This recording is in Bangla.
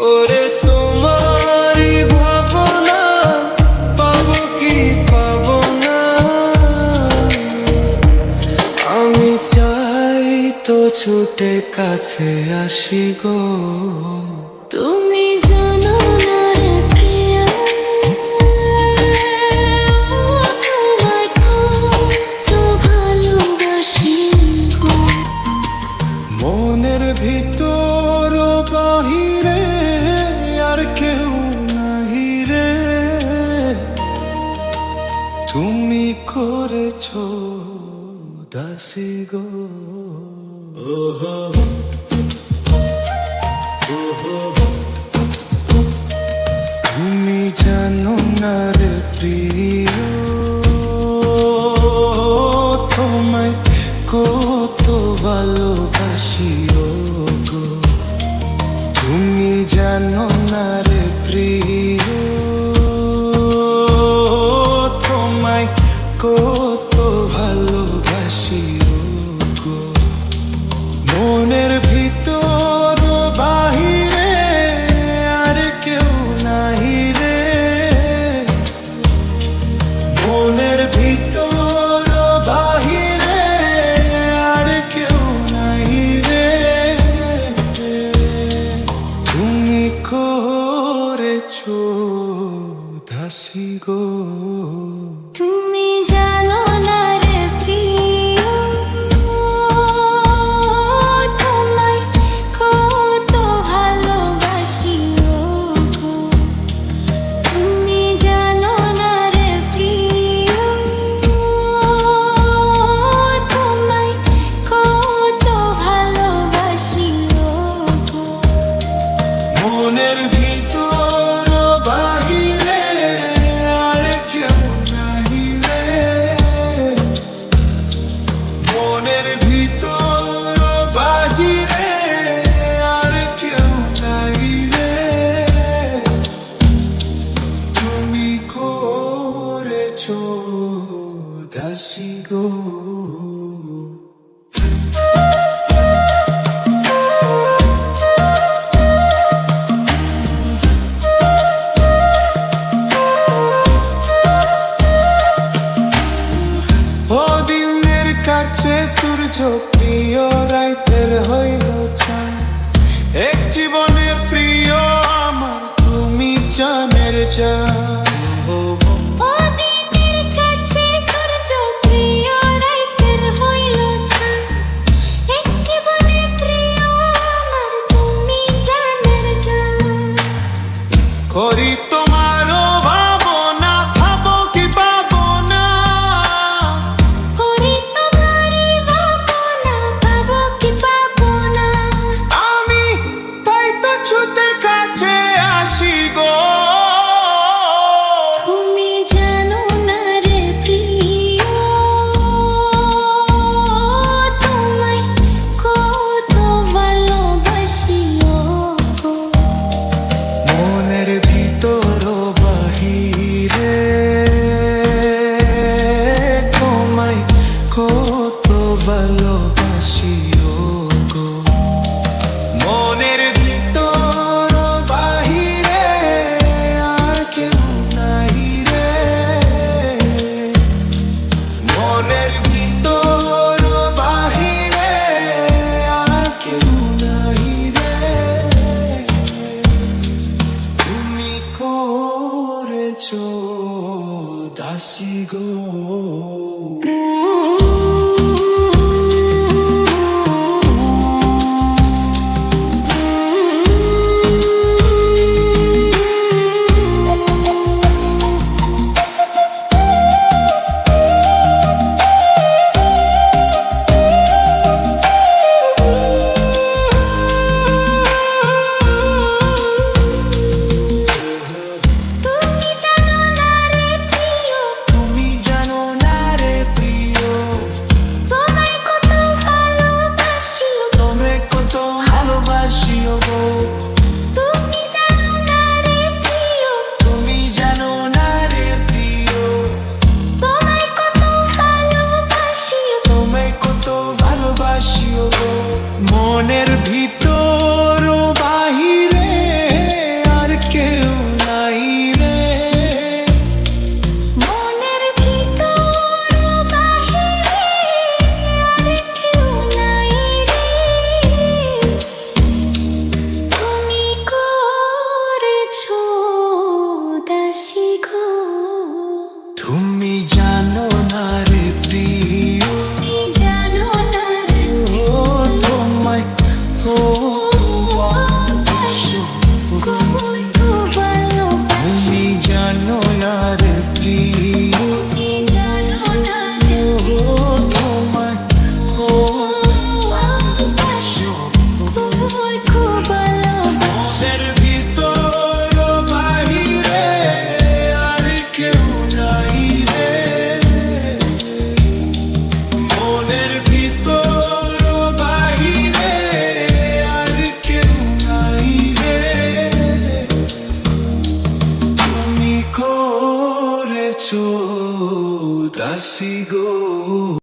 ওরে তোমারই ভাবনা পাবো কি পাবো না, আমি চাই তো ছুটে কাছে আসি গো। তুমি জানো না রে প্রিয়া, তোমায় কত ভালোবাসি গো। মনের ভিতর ও বাহিরে আর কেউ নাহি রে, তুমি করেছো দাসী গো। তুমি জানো না রে প্রিয়, তোমায় কত ভালোবাসি গো। তুমি জানো না রে প্রিয়, তোমায় কত ভালোবাসি গো। মনের ভিতর বাহিরে আর কেউ নাহি রে, মনের ভিতর বাহিরে আর কেউ নাহি রে, তুমি করেছো দাসী গো। তুমি জানো না রে প্রিয়, তোমায় কত ভালোবাসি গো। তুমি জানো না রে প্রিয়, তোমায় কত ভালোবাসি গো। মনের ভিতর বাহিরে আর কেউ নাহি রে, মনের ভিতর বাহিরে আর কেউ নাহি রে, তুমি করেছো দাসী গো। ও দিনের কাছে সূর্য প্রিয় রাইতের হইল চাঁদ, এক জীবনের প্রিয় আমার তুমি জানের জান। ও দিনের কাছে সূর্য প্রিয় রাইতের হইল চাঁদ, এক জীবনে প্রিয় আমার তুমি জানের জান। করি তোমারও ভাবনা, ভাবো কি পাবো না, করি তোমারই ভাবনা, পাবো কি পাবো না, আমি তাই তো ছুটে কাছে আসি গো। তুমি জানো না রে প্রিয়, তোমায় কত ভালোবাসি গো। মনের ভিতর বাহিরে তোমায় কত ভালোবাসি গো। মনের ভিতর বাহিরে আর কেউ নাহি রে, মনের ভিতর বাহিরে আর কেউ নাহি রে, তুমি করেছো দাসী গো। তুমি জানো না রে প্রিয়, তুমি জানো না এসো দাসী গো।